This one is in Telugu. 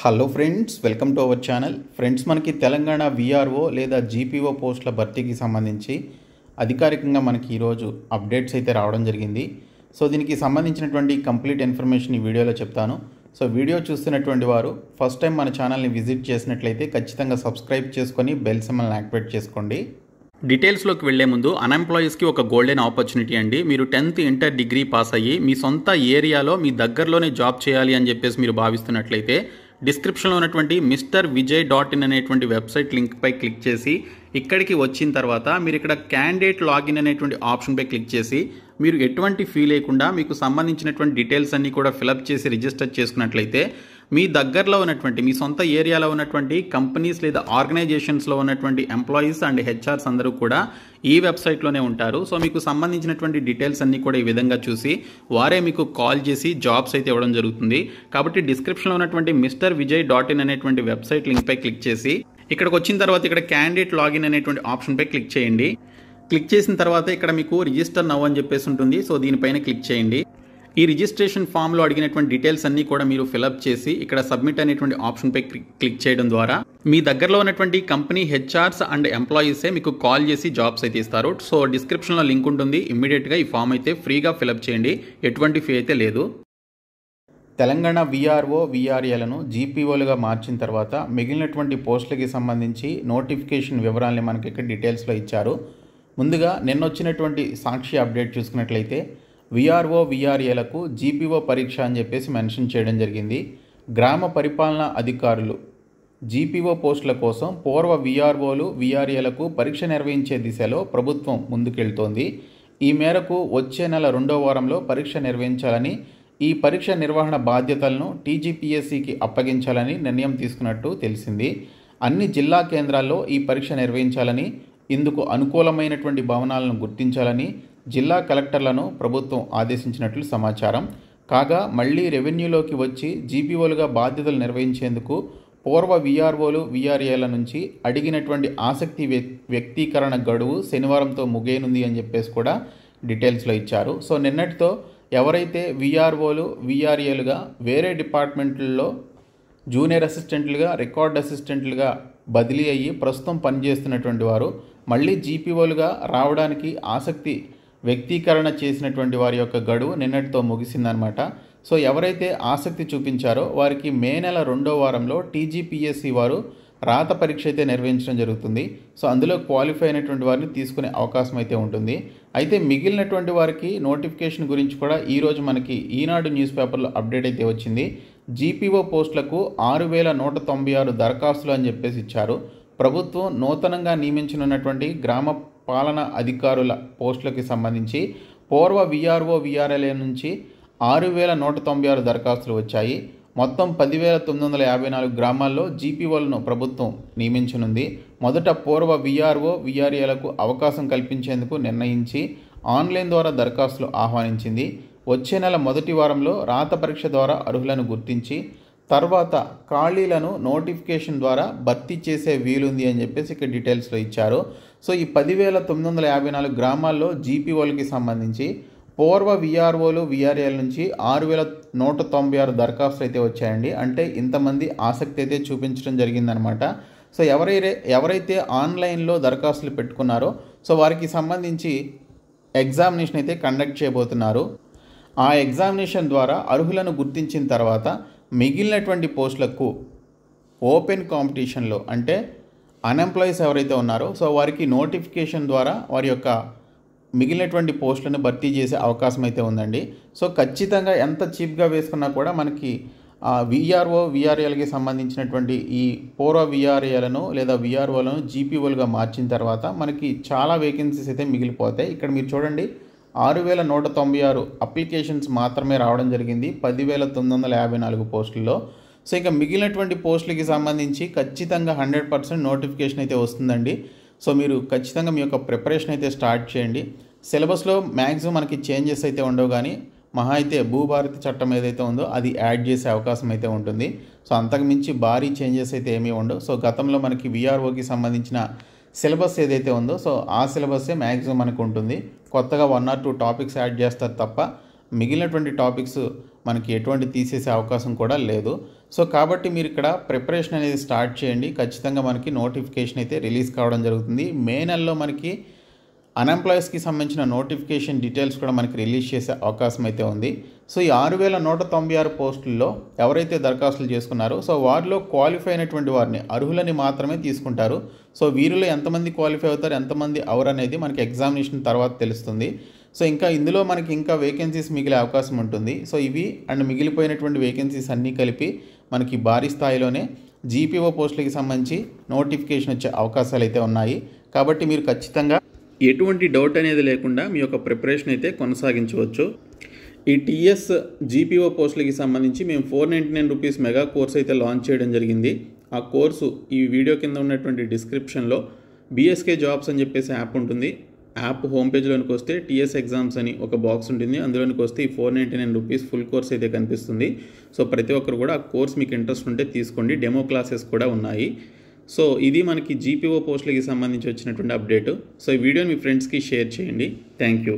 Hello friends, welcome to our channel. Friends, మనకి తెలంగాణ విఆర్ఓ లేదా జీపీఓ పోస్టుల భర్తీకి సంబంధించి అధికారికంగా మనకి ఈరోజు అప్డేట్స్ అయితే రావడం జరిగింది. సో దీనికి సంబంధించినటువంటి కంప్లీట్ ఇన్ఫర్మేషన్ ఈ వీడియోలో చెప్తాను. సో వీడియో చూస్తున్నటువంటి వారు ఫస్ట్ టైం మన ఛానల్ని విజిట్ చేసినట్లయితే ఖచ్చితంగా సబ్స్క్రైబ్ చేసుకొని బెల్ సింబల్ని యాక్టివేట్ చేసుకోండి. డీటెయిల్స్లోకి వెళ్లే ముందు అన్ఎంప్లాయీస్కి ఒక గోల్డెన్ ఆపర్చునిటీ అండి. మీరు 10th ఇంటర్ డిగ్రీ పాస్ అయ్యి మీ సొంత ఏరియాలో మీ దగ్గరలోనే జాబ్ చేయాలి అని చెప్పేసి మీరు భావిస్తున్నట్లయితే డిస్క్రిప్షన్లో ఉన్నటువంటి MrVijay.in అనేటువంటి వెబ్సైట్ లింక్పై క్లిక్ చేసి ఇక్కడికి వచ్చిన తర్వాత మీరు ఇక్కడ క్యాండిడేట్ లాగిన్ అనేటువంటి ఆప్షన్పై క్లిక్ చేసి మీరు ఎటువంటి ఫీ లేకుండా మీకు సంబంధించినటువంటి డీటెయిల్స్ అన్నీ కూడా ఫిలప్ చేసి రిజిస్టర్ చేసుకున్నట్లయితే మీ దగ్గరలో ఉన్నటువంటి మీ సొంత ఏరియాలో ఉన్నటువంటి కంపెనీస్ లేదా ఆర్గనైజేషన్స్లో ఉన్నటువంటి ఎంప్లాయీస్ అండ్ హెచ్ఆర్స్ అందరూ కూడా ఈ వెబ్సైట్లోనే ఉంటారు. సో మీకు సంబంధించినటువంటి డీటెయిల్స్ అన్నీ కూడా ఈ విధంగా చూసి వారే మీకు కాల్ చేసి జాబ్స్ అయితే ఇవ్వడం జరుగుతుంది. కాబట్టి డిస్క్రిప్షన్లో ఉన్నటువంటి MrVijay.in అనేటువంటి వెబ్సైట్ లింక్పై క్లిక్ చేసి ఇక్కడికి వచ్చిన తర్వాత ఇక్కడ క్యాండిడేట్ లాగిన్ అనేటువంటి ఆప్షన్పై క్లిక్ చేయండి. క్లిక్ చేసిన తర్వాత ఇక్కడ మీకు రిజిస్టర్ నౌ అని చెప్పేసి ఉంటుంది. సో దీనిపైన క్లిక్ చేయండి. ఈ రిజిస్ట్రేషన్ ఫామ్లో అడిగినటువంటి డీటెయిల్స్ అన్నీ కూడా మీరు ఫిలప్ చేసి ఇక్కడ సబ్మిట్ అనేటువంటి ఆప్షన్పై క్లిక్ చేయడం ద్వారా మీ దగ్గరలో ఉన్నటువంటి కంపెనీ హెచ్ఆర్స్ అండ్ ఎంప్లాయీసే మీకు కాల్ చేసి జాబ్స్ అయితే ఇస్తారు. సో డిస్క్రిప్షన్లో లింక్ ఉంటుంది. ఇమ్మీడియట్గా ఈ ఫామ్ అయితే ఫ్రీగా ఫిలప్ చేయండి. ఎటువంటి ఫీ అయితే లేదు. తెలంగాణ విఆర్ఓ విఆర్ఏలను జీపీఓలుగా మార్చిన తర్వాత మిగిలినటువంటి పోస్టులకి సంబంధించి నోటిఫికేషన్ వివరాలని మనకి ఇక్కడ డీటెయిల్స్లో ఇచ్చారు. ముందుగా నిన్న వచ్చినటువంటి సాక్షి అప్డేట్ చూసుకున్నట్లయితే విఆర్ఓ విఆర్ఏలకు జీపీఓ పరీక్ష అని చెప్పేసి మెన్షన్ చేయడం జరిగింది. గ్రామ పరిపాలనా అధికారులు జీపీఓ పోస్టుల కోసం పూర్వ విఆర్ఓలు విఆర్ఏలకు పరీక్ష నిర్వహించే దిశలో ప్రభుత్వం ముందుకెళ్తోంది. ఈ మేరకు వచ్చే నెల 2వ వారంలో పరీక్ష నిర్వహించాలని, ఈ పరీక్ష నిర్వహణ బాధ్యతలను టీజీపీఎస్సీకి అప్పగించాలని నిర్ణయం తీసుకున్నట్టు తెలిసింది. అన్ని జిల్లా కేంద్రాల్లో ఈ పరీక్ష నిర్వహించాలని, ఇందుకు అనుకూలమైనటువంటి భవనాలను గుర్తించాలని జిల్లా కలెక్టర్లను ప్రభుత్వం ఆదేశించినట్లు సమాచారం. కాగా మళ్లీ రెవెన్యూలోకి వచ్చి జీపీఓలుగా బాధ్యతలు నిర్వహించేందుకు పూర్వ విఆర్ఓలు విఆర్ఏల నుంచి అడిగినటువంటి ఆసక్తి వ్యక్తీకరణ గడువు శనివారంతో ముగియనుంది అని చెప్పేసి కూడా డీటెయిల్స్లో ఇచ్చారు. సో నిన్నటితో ఎవరైతే విఆర్ఓలు విఆర్ఏలుగా వేరే డిపార్ట్మెంట్లలో జూనియర్ అసిస్టెంట్లుగా రికార్డ్ అసిస్టెంట్లుగా బదిలీ అయ్యి ప్రస్తుతం పనిచేస్తున్నటువంటి వారు మళ్ళీ జీపీఓలుగా రావడానికి ఆసక్తి వ్యక్తీకరణ చేసినటువంటి వారి యొక్క గడువు నిన్నటితో ముగిసిందనమాట. సో ఎవరైతే ఆసక్తి చూపించారో వారికి మే నెల 2వ వారంలో టీజీపీఎస్సీ వారు రాత పరీక్ష అయితే నిర్వహించడం జరుగుతుంది. సో అందులో క్వాలిఫై అయినటువంటి వారిని తీసుకునే అవకాశం అయితే ఉంటుంది. అయితే మిగిలినటువంటి వారికి నోటిఫికేషన్ గురించి కూడా ఈరోజు మనకి ఈనాడు న్యూస్ పేపర్లో అప్డేట్ అయితే వచ్చింది. జీపీఓ పోస్టులకు 6196 దరఖాస్తులు అని చెప్పేసి ఇచ్చారు. ప్రభుత్వం నూతనంగా నియమించనున్నటువంటి గ్రామ పాలనా అధికారుల పోస్టులకి సంబంధించి పూర్వ విఆర్ఓ విఆర్ఎల్ఏ నుంచి 6196 దరఖాస్తులు వచ్చాయి. మొత్తం 10,954 గ్రామాల్లో జీపీఓలను ప్రభుత్వం నియమించనుంది. మొదట పూర్వ విఆర్ఓ విఆర్ఏలకు అవకాశం కల్పించేందుకు నిర్ణయించి ఆన్లైన్ ద్వారా దరఖాస్తులు ఆహ్వానించింది. వచ్చే నెల మొదటి వారంలో రాత పరీక్ష ద్వారా అర్హులను గుర్తించి తర్వాత ఖాళీలను నోటిఫికేషన్ ద్వారా భర్తీ చేసే వీలుంది అని చెప్పేసి ఇక్కడ డీటెయిల్స్లో ఇచ్చారు. సో ఈ 10,954 గ్రామాల్లో జీపీఓలకి సంబంధించి పూర్వ విఆర్ఓలు విఆర్ఏల నుంచి 6,196 దరఖాస్తులు అయితే వచ్చాయండి. అంటే ఇంతమంది ఆసక్తి అయితే చూపించడం జరిగిందనమాట. సో ఎవరైతే ఆన్లైన్లో దరఖాస్తులు పెట్టుకున్నారో సో వారికి సంబంధించి ఎగ్జామినేషన్ అయితే కండక్ట్ చేయబోతున్నారు. ఆ ఎగ్జామినేషన్ ద్వారా అర్హులను గుర్తించిన తర్వాత మిగిలినటువంటి పోస్టులకు ఓపెన్ కాంపిటీషన్లో అంటే అన్ఎంప్లాయీస్ ఎవరైతే ఉన్నారో సో వారికి నోటిఫికేషన్ ద్వారా వారి యొక్క మిగిలినటువంటి పోస్టులను భర్తీ చేసే అవకాశం అయితే ఉందండి. సో ఖచ్చితంగా ఎంత చీప్గా వేసుకున్నా కూడా మనకి విఆర్ఓ విఆర్ఏలకి సంబంధించినటువంటి ఈ పూర్వ విఆర్ఏలను లేదా విఆర్ఓలను జీపీఓలుగా మార్చిన తర్వాత మనకి చాలా వేకెన్సీస్ అయితే మిగిలిపోతాయి. ఇక్కడ మీరు చూడండి 6,196 అప్లికేషన్స్ మాత్రమే రావడం జరిగింది 10,954 పోస్టుల్లో. సో ఇక మిగిలినటువంటి పోస్టులకి సంబంధించి ఖచ్చితంగా 100% నోటిఫికేషన్ అయితే వస్తుందండి. సో మీరు ఖచ్చితంగా మీ యొక్క ప్రిపరేషన్ అయితే స్టార్ట్ చేయండి. సిలబస్లో మ్యాక్సిమం మనకి చేంజెస్ అయితే ఉండవు, కానీ మహా అయితే భూభారతి చట్టం ఏదైతే ఉందో అది యాడ్ చేసే అవకాశం అయితే ఉంటుంది. సో అంతకుమించి భారీ చేంజెస్ అయితే ఏమీ ఉండవు. సో గతంలో మనకి విఆర్ఓకి సంబంధించిన సిలబస్ ఏదైతే ఉందో సో ఆ సిలబస్సే మ్యాక్సిమం మనకు ఉంటుంది. కొత్తగా 1 or 2 టాపిక్స్ యాడ్ చేస్తారు తప్ప మిగిలినటువంటి టాపిక్స్ మనకి ఎటువంటి తీసేసే అవకాశం కూడా లేదు. సో కాబట్టి మీరు ఇక్కడ ప్రిపరేషన్ అనేది స్టార్ట్ చేయండి. ఖచ్చితంగా మనకి నోటిఫికేషన్ అయితే రిలీజ్ కావడం జరుగుతుంది. మే నెలలో మనకి అన్ఎంప్లాయీస్కి సంబంధించిన నోటిఫికేషన్ డీటెయిల్స్ కూడా మనకి రిలీజ్ చేసే అవకాశం అయితే ఉంది. సో ఈ 6196 పోస్టుల్లో ఎవరైతే దరఖాస్తులు చేసుకున్నారో సో వారిలో క్వాలిఫై అయినటువంటి వారిని అర్హులని మాత్రమే తీసుకుంటారు. సో వీరిలో ఎంతమంది క్వాలిఫై అవుతారు, ఎంతమంది అవరు అనేది మనకి ఎగ్జామినేషన్ తర్వాత తెలుస్తుంది. సో ఇందులో మనకి ఇంకా వేకెన్సీస్ మిగిలే అవకాశం ఉంటుంది. సో ఇవి అండ్ మిగిలిపోయినటువంటి వేకెన్సీస్ అన్నీ కలిపి మనకి భారీ స్థాయిలోనే జీపీఓ పోస్టులకి సంబంధించి నోటిఫికేషన్ వచ్చే అవకాశాలు అయితే ఉన్నాయి. కాబట్టి మీరు ఖచ్చితంగా ఎటువంటి డౌట్ అనేది లేకుండా మీ యొక్క ప్రిపరేషన్ అయితే కొనసాగించవచ్చు. ఈ టీఎస్ జీపీఓ పోస్టులకి సంబంధించి మేము 499 రూపీస్ మెగా కోర్స్ అయితే లాంచ్ చేయడం జరిగింది. ఆ కోర్సు ఈ వీడియో కింద ఉన్నటువంటి డిస్క్రిప్షన్లో బీఎస్కే జాబ్స్ అని చెప్పేసి యాప్ ఉంటుంది. యాప్ హోమ్ పేజ్లోనికి వస్తే టీఎస్ ఎగ్జామ్స్ అని ఒక బాక్స్ ఉంటుంది. అందులోనికి వస్తే ఈ 499 రూపీస్ ఫుల్ కోర్స్ అయితే కనిపిస్తుంది. సో ప్రతి ఒక్కరు కూడా ఆ కోర్స్ మీకు ఇంట్రెస్ట్ ఉంటే తీసుకోండి. డెమో క్లాసెస్ కూడా ఉన్నాయి. సో ఇది మనకి జీపీఓ పోస్టులకి సంబంధించి వచ్చినటువంటి అప్డేటు. సో ఈ వీడియోని మీ ఫ్రెండ్స్కి షేర్ చేయండి. Thank you.